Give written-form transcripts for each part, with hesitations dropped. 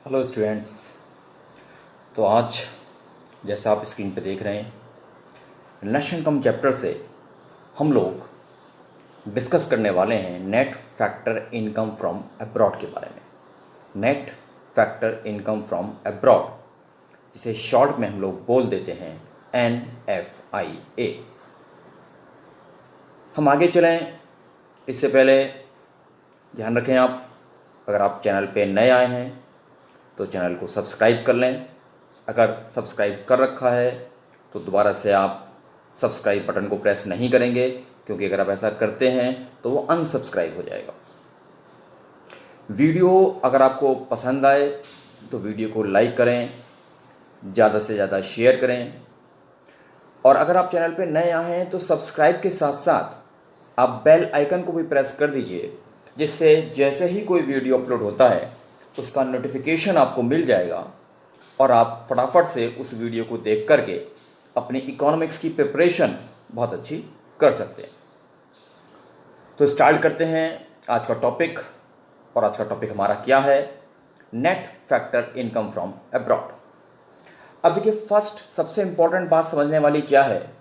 Hello students. तो आज जैसा आप स्क्रीन पे देख रहे हैं, नेशनल इनकम चैप्टर से हम लोग डिस्कस करने वाले हैं net factor income from abroad के बारे में। Net factor income from abroad, जिसे शॉर्ट में हम लोग बोल देते हैं NFIA। हम आगे चलें इससे पहले ध्यान रखें, आप अगर आप चैनल पे नए आए हैं तो चैनल को सब्सक्राइब कर लें। अगर सब्सक्राइब कर रखा है तो दोबारा से आप सब्सक्राइब बटन को प्रेस नहीं करेंगे, क्योंकि अगर आप ऐसा करते हैं तो वो अनसब्सक्राइब हो जाएगा। वीडियो अगर आपको पसंद आए तो वीडियो को लाइक करें, ज़्यादा से ज़्यादा शेयर करें, और अगर आप चैनल पे नए आए हैं तो सब्सक्राइब के साथ साथ आप बेल आइकन को भी प्रेस कर दीजिए, जिससे जैसे ही कोई वीडियो अपलोड होता है उसका नोटिफिकेशन आपको मिल जाएगा और आप फटाफट से उस वीडियो को देख करके अपनी इकोनॉमिक्स की प्रिपरेशन बहुत अच्छी कर सकते हैं। तो स्टार्ट करते हैं आज का टॉपिक। और आज का टॉपिक हमारा क्या है? Net factor income from abroad. अब देखिए, फर्स्ट सबसे इंपॉर्टेंट बात समझने वाली क्या है,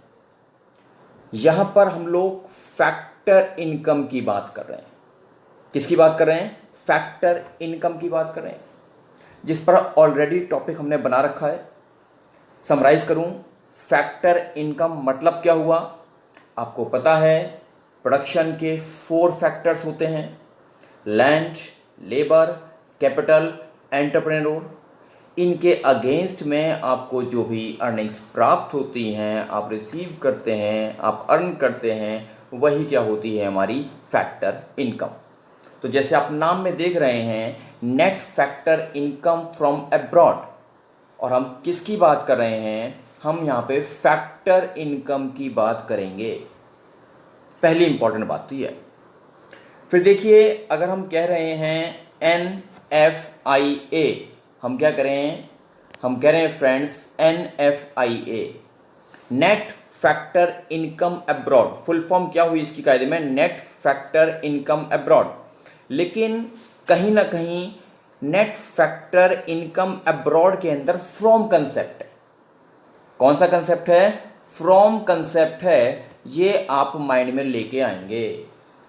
यहां पर हम लोग फैक्टर इनकम की बात कर रहे हैं। किसकी बात कर रहे हैं? फैक्टर इनकम की बात कर रहे हैं, जिस पर ऑलरेडी टॉपिक हमने बना रखा है। समराइज करूं, फैक्टर इनकम मतलब क्या हुआ? आपको पता है प्रोडक्शन के 4 फैक्टर्स होते हैं: लैंड, लेबर, कैपिटल, एंटरप्रेन्योर। इनके अगेंस्ट में आपको जो भी अर्निंग्स प्राप्त होती हैं, आप रिसीव करते हैं, आप अर्न करते हैं, वही क्या होती है? हमारी फैक्टर इनकम। तो जैसे आप नाम में देख रहे हैं, net factor income from abroad, और हम किसकी बात कर रहे हैं? हम यहाँ पे फैक्टर इनकम की बात करेंगे। पहली इंपॉर्टेंट बात तो यह है। फिर देखिए, अगर हम कह रहे हैं NFIA, हम क्या करें? हम कह रहे हैं friends NFIA, net factor income abroad. Full form क्या हुई इसकी कायदे में? Net factor income abroad. लेकिन कहीं ना कहीं नेट फैक्टर इनकम अब्रॉड के अंदर फ्रॉम कंसेप्ट है। कौन सा कंसेप्ट है? फ्रॉम कंसेप्ट है। ये आप माइंड में लेके आएंगे।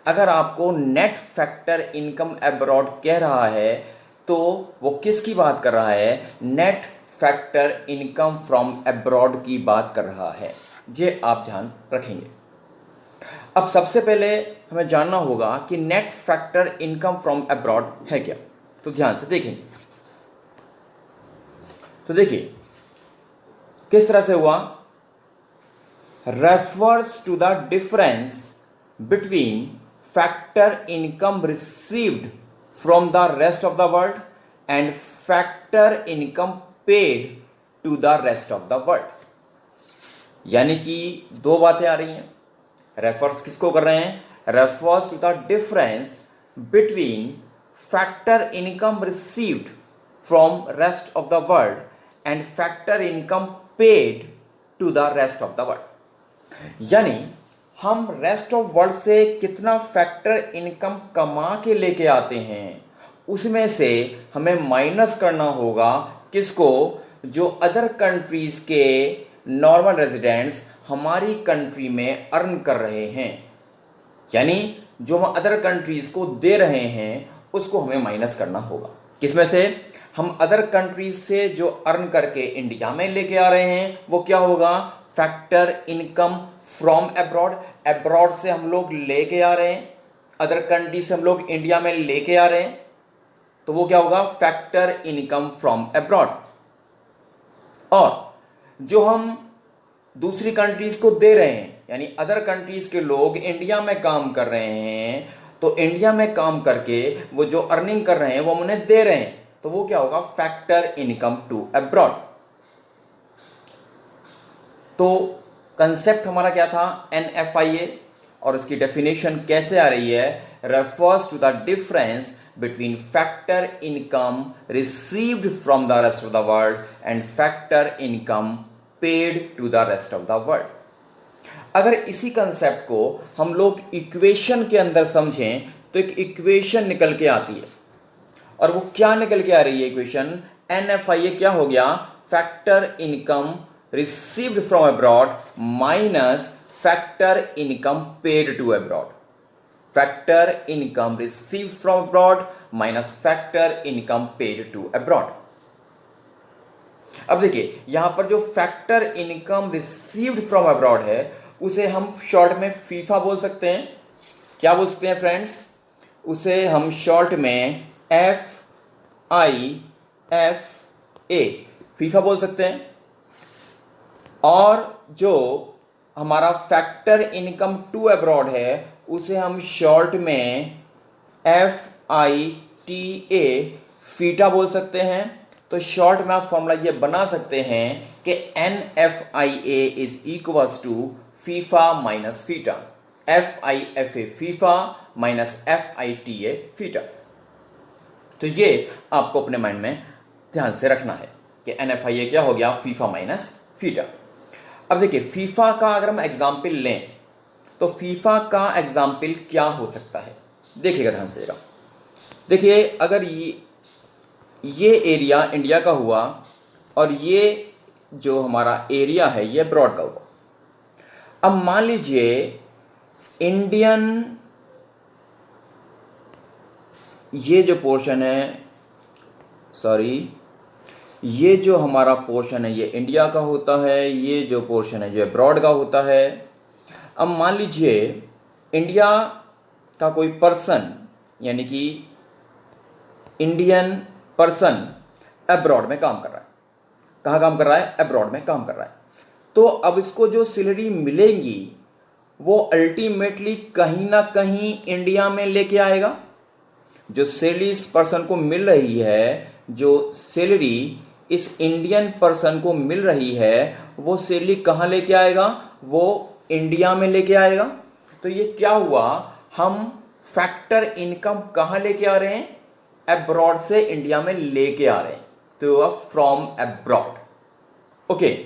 अगर आपको नेट फैक्टर इनकम अब्रॉड कह रहा है तो वो किसकी बात कर रहा है? Net factor income from abroad की बात कर रहा है। ये आप ध्यान रखेंगे। अब सबसे पहले हमें जानना होगा कि net factor income from abroad है क्या। तो ध्यान से देखेंगे। तो देखिए किस तरह से हुआ। Refers to the difference between factor income received from the rest of the world and factor income paid to the rest of the world. यानी कि दो बातें आ रही हैं। रेफर्स किसको कर रहे हैं? Refers to the difference between factor income received from rest of the world and factor income paid to the rest of the world. यानी हम रेस्ट ऑफ वर्ल्ड से कितना फैक्टर इनकम कमा के लेके आते हैं, उसमें से हमें माइनस करना होगा किसको? जो अदर कंट्रीज के नॉर्मल रेजिडेंट्स हमारी कंट्री में अर्न कर रहे हैं। यानी जो हम अदर कंट्रीज को दे रहे हैं उसको हमें माइनस करना होगा। किसमें से? हम अदर कंट्रीज से जो अर्न करके इंडिया में लेके आ रहे हैं वो क्या होगा? Factor income from abroad. Abroad से हम लोग लेके आ रहे हैं, अदर कंट्री से हम लोग इंडिया में लेके आ रहे हैं, तो वो क्या होगा? Factor income from abroad. और जो हम दूसरी कंट्रीज को दे रहे हैं, यानी अदर कंट्रीज के लोग इंडिया में काम कर रहे हैं, तो इंडिया में काम करके वो जो अर्निंग कर रहे हैं वो हम उन्हें दे रहे हैं, तो वो क्या होगा? Factor income to abroad. तो कंसेप्ट हमारा क्या था? NFIA। और इसकी डेफिनेशन कैसे आ रही है? Refers to the difference between factor income received from the rest of the world and factor income paid to the rest of the world. अगर इसी कंसेप्ट को हम लोग इक्वेशन के अंदर समझें तो एक इक्वेशन निकल के आती है, और वो क्या निकल के आ रही है इक्वेशन, NFIA क्या हो गया, factor income received from abroad minus factor income paid to abroad, factor income received from abroad minus factor income paid to abroad. अब देखिए यहां पर जो factor income received from abroad है उसे हम शॉर्ट में फीफा बोल सकते हैं। क्या बोल सकते हैं फ्रेंड्स, उसे हम शॉर्ट में FIFA फीफा बोल सकते हैं। और जो हमारा फैक्टर इनकम टू अब्रॉड है उसे हम शॉर्ट में FITA फीटा बोल सकते हैं। तो शॉर्ट में आप फॉर्मूला ये बना सकते हैं कि NFIA is equals to FIFA minus FITA, FIFA FIFA minus FITA FITA. तो ये आपको अपने माइंड में ध्यान से रखना है कि NFIA क्या हो गया, फीफा माइनस फीटा। अब देखिए फीफा का अगर हम एग्जाम्पल लें तो फीफा का एग्जाम्पल क्या हो सकता है, देखिएगा ध्यान से जरा। देखिए अगर ये एरिया इंडिया का हुआ और ये जो हमारा एरिया है ये ब्रॉड का हुआ। अब मान लीजिए इंडियन, ये जो पोर्शन है, सॉरी, ये जो हमारा पोर्शन है ये इंडिया का होता है, ये जो पोर्शन है ये ब्रॉड का होता है। अब मान लीजिए इंडिया का कोई पर्सन, यानी कि इंडियन पर्सन अब्रॉड में काम कर रहा है। कहाँ काम कर रहा है, अब्रॉड में काम कर रहा है। तो अब इसको जो सैलरी मिलेगी वो अल्टीमेटली कहीं ना कहीं इंडिया में लेके आएगा। जो सैलरी इस पर्सन को मिल रही है, जो सैलरी इस इंडियन पर्सन को मिल रही है, वो सैलरी कहाँ लेके आएगा, वो इंडिया में लेके आएगा। तो ये क्या हुआ, हम फैक्टर इनकम कहाँ लेके आ रहे हैं, अब्रॉड से इंडिया में लेके आ रहे हैं। तो हुआ फ्रॉम अब्रॉड। ओके,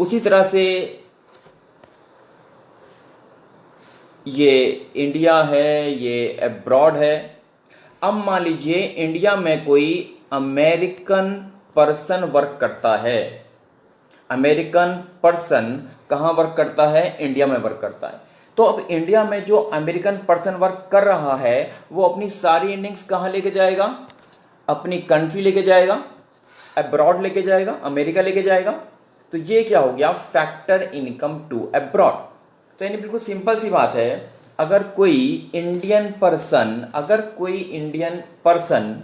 उसी तरह से ये इंडिया है, ये अब्रॉड है। अब मान लीजिए इंडिया में कोई अमेरिकन पर्सन वर्क करता है। अमेरिकन पर्सन कहाँ वर्क करता है, इंडिया में वर्क करता है। तो अब इंडिया में जो अमेरिकन पर्सन वर्क कर रहा है वो अपनी सारी इनिंग्स कहाँ लेके जाएगा, अपनी कंट्री लेके जाएगा, अब्रॉड लेके जाएगा, अमेरिका लेके जाएगा। तो ये क्या हो गया, फैक्टर इनकम टू अब्रॉड। तो यानी बिल्कुल सिंपल सी बात है, अगर कोई इंडियन पर्सन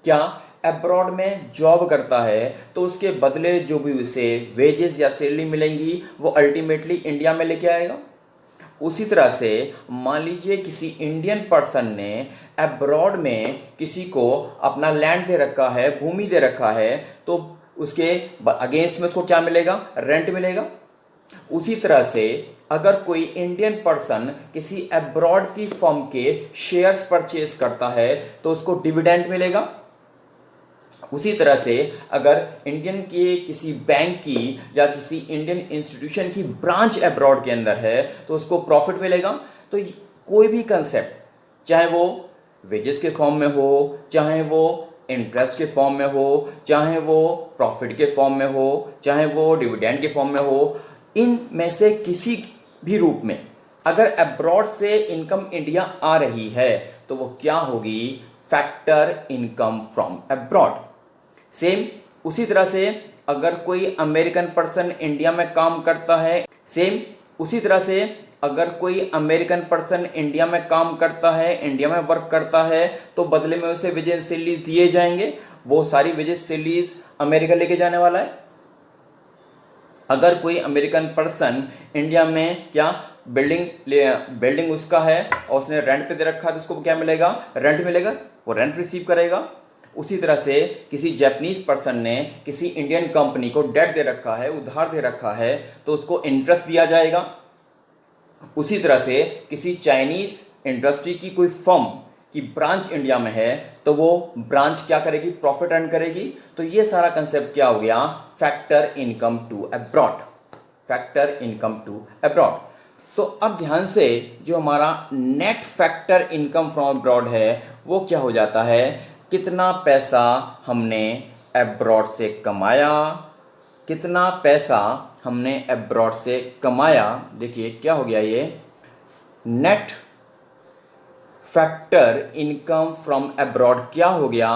क्या अब्रॉड में जॉब करता है तो उसके बदले जो भी उसे वेजेस या सैलरी मिलेंगी वो अल्टीमेटली इंडिया में लेके आएगा। उसी तरह से मान लीजिए किसी इंडियन पर्सन ने अब्रॉड में किसी को अपना लैंड दे रखा है, भूमि दे रखा है, तो उसके अगेंस्ट में उसको क्या मिलेगा, रेंट मिलेगा। उसी तरह से अगर कोई इंडियन पर्सन किसी अब्रॉड की फर्म के शेयर्स परचेज करता है तो उसको डिविडेंड मिलेगा। उसी तरह से अगर इंडियन के किसी बैंक की या किसी इंडियन इंस्टीट्यूशन की ब्रांच अब्रॉड के अंदर है तो उसको प्रॉफिट मिलेगा। तो कोई भी कंसेप्ट, चाहे वो वेजेस के फॉर्म में हो, चाहे वो इंटरेस्ट के फॉर्म में हो, चाहे वो प्रॉफिट के फॉर्म में हो, चाहे वो डिविडेंड के फॉर्म में हो, इन में से किसी भी रूप में अगर अब्रॉड से इनकम इंडिया आ रही है तो वो क्या होगी, factor income from abroad. Same उसी तरह से अगर कोई अमेरिकन पर्सन इंडिया में काम करता है, सेम उसी तरह से अगर कोई अमेरिकन पर्सन इंडिया में काम करता है, इंडिया में वर्क करता है, तो बदले में उसे वेजेस सैलरीज दिए जाएंगे। वो सारी वेजेस सैलरीज अमेरिका लेके जाने वाला है। अगर कोई अमेरिकन पर्सन इंडिया में क्या बिल्डिंग उसका है और उसने रेंट पे दे रखा है तो उसको क्या मिलेगा, रेंट मिलेगा, वो रेंट रिसीव करेगा। उसी तरह से किसी जापानीज पर्सन ने किसी इंडियन कंपनी को डेट दे रखा है, उधार दे रखा है, तो उसको इंटरेस्ट दिया जाएगा। उसी तरह से किसी चाइनीज इंडस्ट्री की कोई फर्म की ब्रांच इंडिया में है तो वो ब्रांच क्या करेगी, प्रॉफिट अर्न करेगी। तो ये सारा कंसेप्ट क्या हो गया, factor income to abroad, factor income to abroad. तो अब ध्यान से जो हमारा net factor income from abroad है वो क्या हो जाता है, कितना पैसा हमने अब्रॉड से कमाया, कितना पैसा हमने अब्रॉड से कमाया। देखिए क्या हो गया, ये net factor income from abroad क्या हो गया,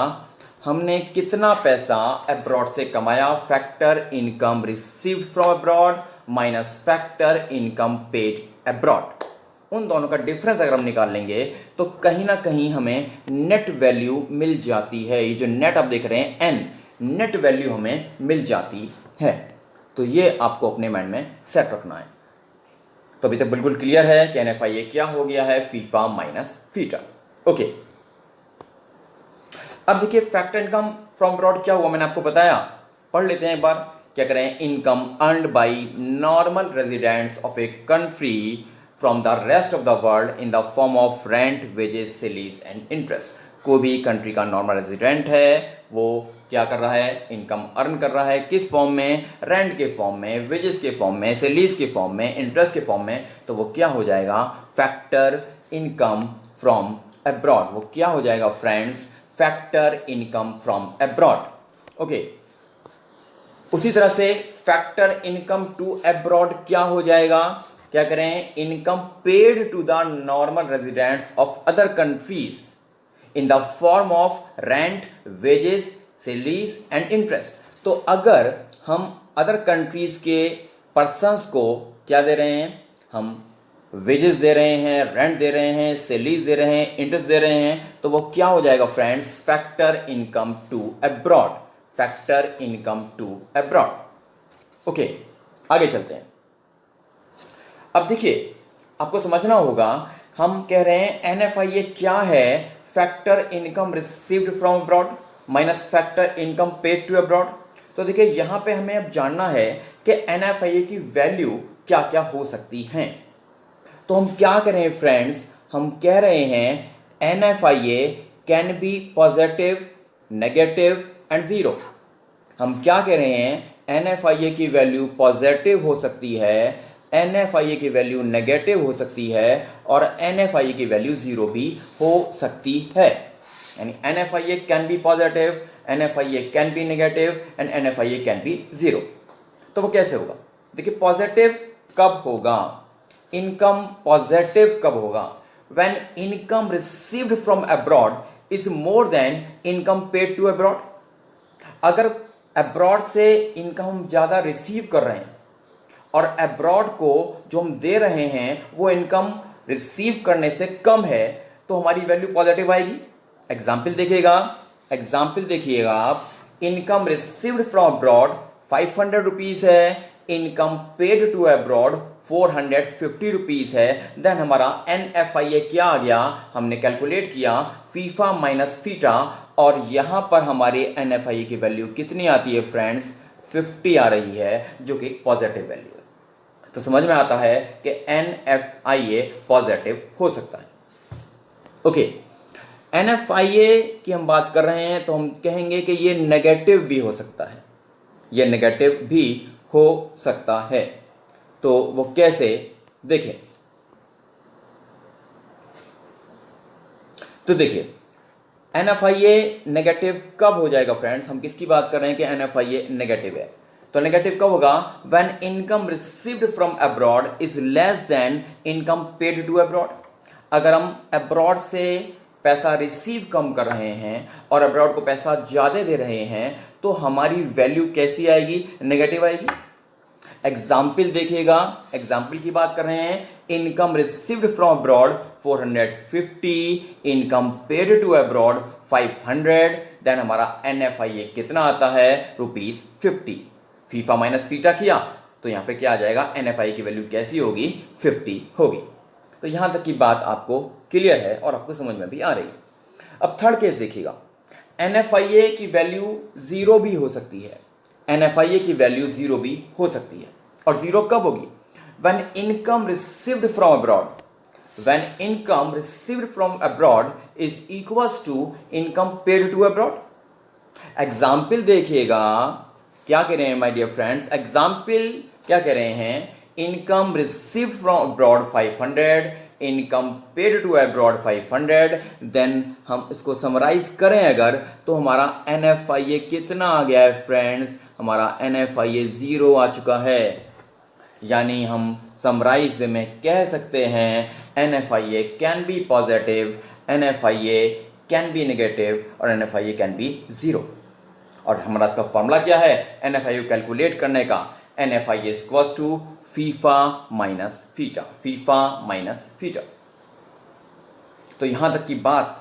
हमने कितना पैसा अब्रॉड से कमाया, factor income received from abroad minus factor income paid abroad. उन दोनों का डिफरेंस अगर हम निकाल लेंगे तो कहीं ना कहीं हमें नेट वैल्यू मिल जाती है। ये जो नेट आप देख रहे हैं एन, नेट वैल्यू हमें मिल जाती है। तो ये आपको अपने माइंड में सेट रखना है। तो अभी तक बिल्कुल क्लियर है कि एनएफआईए क्या हो गया है, फीफा माइनस फीटा। ओके, अब देखिए फैक्टर इनकम फ्रॉम अब्रॉड क्या हुआ, मैंने आपको बताया, पढ़ लेते हैं एक बार। क्या करें, income earned by normal residents of a country from the rest of the world in the form of rent, wages, salaries and interest. कोई भी कंट्री का नॉर्मल रेजिडेंट है वो क्या कर रहा है, इनकम अर्न कर रहा है, किस फॉर्म में, रेंट के फॉर्म में, वेजेस के फॉर्म में, सैलरीज के फॉर्म में, इंटरेस्ट के फॉर्म में। तो वो क्या हो जाएगा, फैक्टर इनकम फ्रॉम अब्रॉड। वो क्या हो जाएगा friends, factor income from abroad. Okay, उसी तरह से फैक्टर इनकम टू अब्रॉड क्या हो जाएगा, क्या करें, income paid to the normal residents of other countries in the form of rent, wages, salaries and interest. तो अगर हम अदर कंट्रीज के पर्सन्स को क्या दे रहे हैं, हम वेजेस दे रहे हैं, रेंट दे रहे हैं, सैलरीज दे रहे हैं, इंटरेस्ट दे रहे हैं, तो वो क्या हो जाएगा friends, factor income to abroad, factor income to abroad. Okay, आगे चलते हैं। अब देखिए आपको समझना होगा, हम कह रहे हैं एनएफआईए क्या है, factor income received from abroad minus factor income paid to abroad. तो देखिए यहां पे हमें अब जानना है कि एनएफआईए की वैल्यू क्या क्या हो सकती हैं। तो हम क्या करें फ्रेंड्स, हम कह रहे हैं NFIA can be positive, negative and zero. हम क्या कह रहे हैं, एनएफआईए की वैल्यू पॉजिटिव हो सकती है, एनएफआईए की वैल्यू नेगेटिव हो सकती है और एनएफआईए की वैल्यू जीरो भी हो सकती है। यानी NFIA can be positive, NFIA can be negative and NFIA can be zero. तो वो कैसे होगा, देखिए पॉजिटिव कब होगा, इनकम पॉजिटिव कब होगा, when income received from abroad is more than income paid to abroad. अगर अब्रॉड से इनकम हम ज़्यादा रिसीव कर रहे हैं और अब्रॉड को जो हम दे रहे हैं वो इनकम रिसीव करने से कम है, तो हमारी वैल्यू पॉजिटिव आएगी। एग्जाम्पल देखिएगा आप, income received from abroad 500 rupees है, income paid to abroad 450 rupees है। देन हमारा एनएफआईए क्या आ गया, हमने कैलकुलेट किया फीफा माइनस फीटा, और यहाँ पर हमारे एनएफआईए की वैल्यू कितनी आती है फ्रेंड्स, 50 आ रही है, जो कि पॉजिटिव वैल्यू है। तो समझ में आता है कि एनएफआईए पॉजिटिव हो सकता है। ओके, एनएफआईए की हम बात कर रहे हैं तो हम कहेंगे कि ये नेगेटिव भी हो सकता है, ये नेगेटिव भी हो सकता है। तो वो कैसे, देखें, तो देखिए एनएफआईए नेगेटिव कब हो जाएगा फ्रेंड्स, हम किसकी बात कर रहे हैं कि एनएफआईए नेगेटिव है। तो नेगेटिव कब होगा, when income received from abroad is less than income paid to abroad. अगर हम अब्रॉड से पैसा रिसीव कम कर रहे हैं और अब्रॉड को पैसा ज़्यादा दे रहे हैं तो हमारी वैल्यू कैसी आएगी, नेगेटिव आएगी। एग्जाम्पल देखिएगा, एग्जाम्पल की बात कर रहे हैं, income received from abroad 450, income paid to abroad 500, then हमारा एनएफआईए कितना आता है, ₹50। फीफा माइनस फीटा किया तो यहाँ पे क्या आ जाएगा, एनएफआईए की वैल्यू कैसी होगी, 50 होगी। तो यहाँ तक की बात आपको क्लियर है और आपको समझ में भी आ रही है। अब थर्ड केस देखिएगा, एनएफआईए की वैल्यू जीरो भी हो सकती है, एनएफआईए की वैल्यू जीरो भी हो सकती है। और जीरो कब होगी, when income received from abroad, when income received from abroad is equals to income paid to abroad. Example देखिएगा, क्या कह रहे हैं माय डियर फ्रेंड्स, एग्जाम्पल क्या कह रहे हैं, income received from abroad 500, income paid to abroad 500, then हम इसको समराइज करें अगर तो हमारा NFIA कितना आ गया है फ्रेंड्स, हमारा NFIA 0 आ चुका है। यानी हम समराइज वे में कह सकते हैं NFIA can be positive, NFIA can be negative और NFIA कैन बी 0। और हमारा इसका फॉर्मूला क्या है NFIA कैलकुलेट करने का, NFIA equals to FIFA minus FITA, FIFA minus FITA. तो यहाँ तक की बात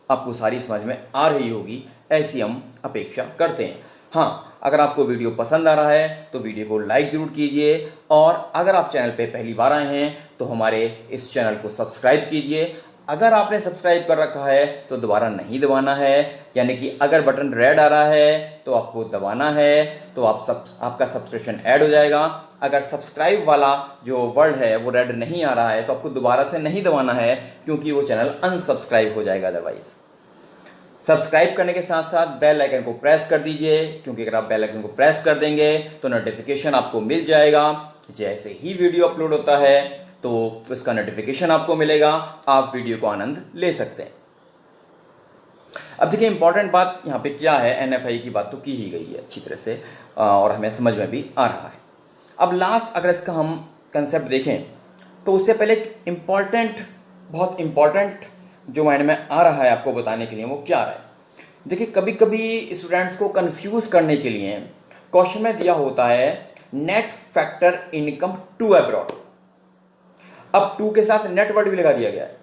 आपको सारी समझ में आ रही होगी, ऐसी हम अपेक्षा करते हैं। हाँ, अगर आपको वीडियो पसंद आ रहा है तो वीडियो को लाइक ज़रूर कीजिए, और अगर आप चैनल पे पहली बार आए हैं तो हमारे इस चैनल को सब्सक्राइब कीजिए। अगर आपने सब्सक्राइब कर रखा है तो दोबारा नहीं दबाना है, यानी कि अगर बटन रेड आ रहा है तो आपको दबाना है, तो आपका सब्सक्रिप्शन ऐड हो जाएगा। अगर सब्सक्राइब वाला जो वर्ड है वो रेड नहीं आ रहा है तो आपको दोबारा से नहीं दबाना है, क्योंकि वो चैनल अनसब्सक्राइब हो जाएगा अदरवाइज। सब्सक्राइब करने के साथ साथ बेल आइकन को प्रेस कर दीजिए, क्योंकि अगर आप बेल आइकन को प्रेस कर देंगे तो नोटिफिकेशन आपको मिल जाएगा। जैसे ही वीडियो अपलोड होता है तो उसका नोटिफिकेशन आपको मिलेगा, आप वीडियो को आनंद ले सकते हैं। अब देखिए इंपॉर्टेंट बात यहाँ पे क्या है, NFIA की बात तो की ही गई है अच्छी तरह से और हमें समझ में भी आ रहा है। अब लास्ट अगर इसका हम कंसेप्ट देखें तो उससे पहले एक इम्पॉर्टेंट, बहुत इम्पॉर्टेंट जो माइंड में आ रहा है आपको बताने के लिए, वो क्या रहा है। देखिए कभी कभी स्टूडेंट्स को कंफ्यूज करने के लिए क्वेश्चन में दिया होता है net factor income to abroad. अब टू के साथ नेट वर्ड भी लगा दिया गया है।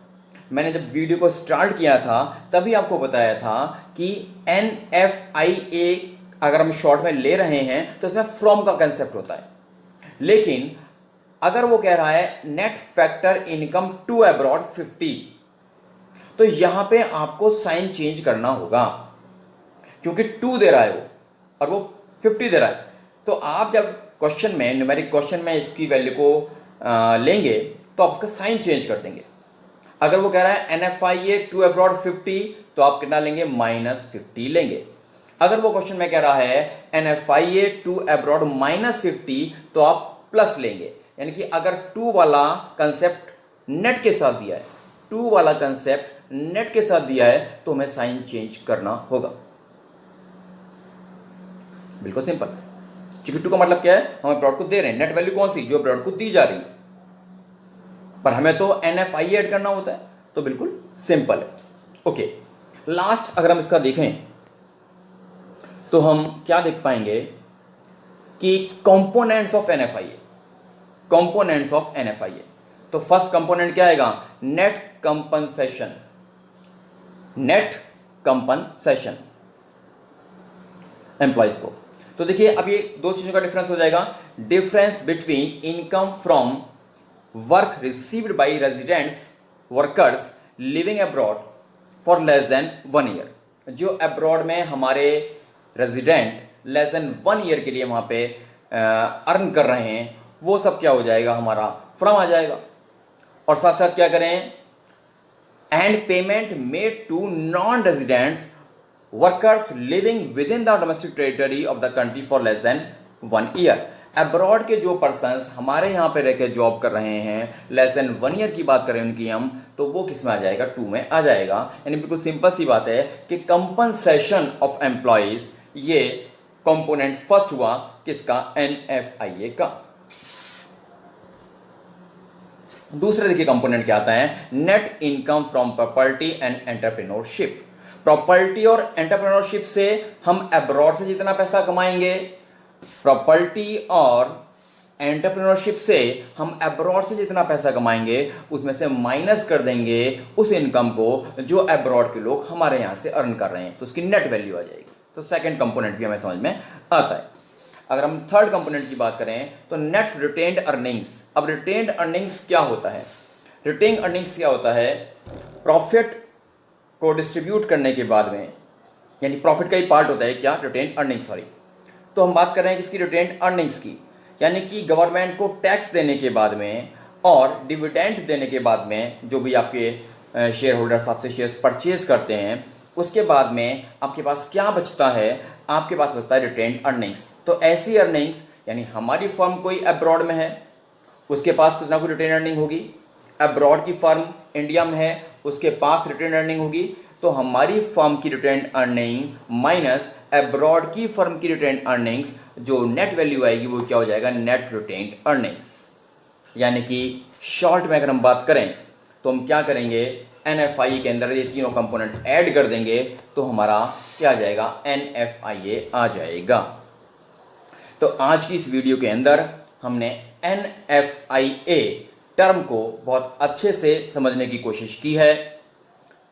मैंने जब वीडियो को स्टार्ट किया था तभी आपको बताया था कि NFIA अगर हम शॉर्ट में ले रहे हैं तो इसमें फ्रॉम का कंसेप्ट होता है, लेकिन अगर वो कह रहा है net factor income to abroad 50, तो यहां पे आपको साइन चेंज करना होगा, क्योंकि 2 दे रहा है वो और वो 50 दे रहा है। तो आप जब क्वेश्चन में, न्यूमेरिक क्वेश्चन में इसकी वैल्यू को लेंगे तो आप उसका साइन चेंज कर देंगे। अगर वो कह रहा है NFIA टू अब्रॉड 50, तो आप कितना लेंगे, -50 लेंगे। अगर वो क्वेश्चन में कह रहा है NFIA टू अब्रॉड -50, तो आप प्लस लेंगे। यानी कि अगर 2 वाला कंसेप्ट नेट के साथ दिया है, 2 वाला कंसेप्ट नेट के साथ दिया है, तो हमें साइन चेंज करना होगा। बिल्कुल सिंपल, क्योंकि 2 का मतलब क्या है, हम अब्रॉड को दे रहे हैं, नेट वैल्यू कौन सी, जो अब्रॉड को दी जा रही है, पर हमें तो NFIA ऐड करना होता है, तो बिल्कुल सिंपल है। ओके, लास्ट अगर हम इसका देखें तो हम क्या देख पाएंगे कि components of NFIA, components of NFIA। तो फर्स्ट कंपोनेंट क्या आएगा, net compensation, net compensation employees को। तो देखिए अब ये 2 चीजों का डिफरेंस हो जाएगा, difference between income from work received by residents workers living abroad for less than 1 year. जो अब्रॉड में हमारे रेजिडेंट लेस देन 1 ईयर के लिए वहां पे अर्न कर रहे हैं, वो सब क्या हो जाएगा, हमारा फ्रॉम आ जाएगा। और साथ साथ क्या करें, and payment made to non residents workers living with in the domestic territory of the country for less than 1 year. Abroad के जो पर्सन्स हमारे यहाँ पे रहकर जॉब कर रहे हैं, लेस देन 1 ईयर की बात करें उनकी हम, तो वो किस में आ जाएगा, 2 में आ जाएगा। यानी बिल्कुल सिंपल सी बात है कि कंपनसेशन ऑफ एम्प्लॉइज, ये कंपोनेंट फर्स्ट हुआ किसका, NFIA का। दूसरा देखिए कंपोनेंट क्या आता है, net income from property and entrepreneurship. Property और एंटरप्रेन्योरशिप से हम अब्रॉड से जितना पैसा कमाएंगे, प्रॉपर्टी और एंटरप्रेन्योरशिप से हम अब्रॉड से जितना पैसा कमाएंगे उसमें से माइनस कर देंगे उस इनकम को जो अब्रॉड के लोग हमारे यहाँ से अर्न कर रहे हैं, तो उसकी नेट वैल्यू आ जाएगी। तो सेकंड कंपोनेंट भी हमें समझ में आता है। अगर हम थर्ड कंपोनेंट की बात करें तो नेट रिटेन्ड अर्निंग्स। अब रिटेन्ड अर्निंग्स क्या होता है, रिटेन्ड अर्निंग्स क्या होता है, प्रॉफिट को डिस्ट्रीब्यूट करने के बाद में, यानी प्रॉफिट का ही पार्ट होता है क्या, रिटेन्ड अर्निंग्स, सॉरी। तो हम बात कर रहे हैं किसकी, रिटेन्ड अर्निंग्स की, यानी कि गवर्नमेंट को टैक्स देने के बाद में और डिविडेंड देने के बाद में, जो भी आपके शेयर होल्डर्स आपसे शेयर्स परचेज करते हैं, उसके बाद में आपके पास क्या बचता है, आपके पास बचता है रिटेन्ड अर्निंग्स। तो ऐसी अर्निंग्स, यानी हमारी फर्म कोई अब्रॉड में है, उसके पास कुछ ना कुछ रिटेन अर्निंग होगी, अब्रॉड की फर्म इंडिया में है उसके पास रिटेन अर्निंग होगी, तो हमारी फर्म की रिटेन अर्निंग माइनस अब्रॉड की फर्म की रिटेन अर्निंग्स, जो नेट वैल्यू आएगी वो क्या हो जाएगा, नेट रिटेन अर्निंग्स। यानी कि शॉर्ट में अगर हम बात करें तो हम क्या करेंगे, NFIA के अंदर ये तीनों कंपोनेंट ऐड कर देंगे तो हमारा क्या आ जाएगा, NFIA आ जाएगा। तो आज की इस वीडियो के अंदर हमने NFIA टर्म को बहुत अच्छे से समझने की कोशिश की है।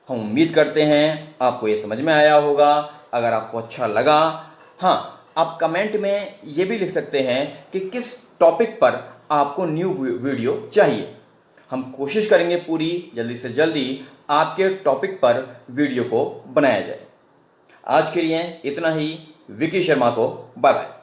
हम उम्मीद करते हैं आपको ये समझ में आया होगा। अगर आपको अच्छा लगा, हाँ, आप कमेंट में ये भी लिख सकते हैं कि किस टॉपिक पर आपको न्यू वीडियो चाहिए। हम कोशिश करेंगे पूरी जल्दी से जल्दी आपके टॉपिक पर वीडियो को बनाया जाए। आज के लिए इतना ही। विकी शर्मा को बाय बाय।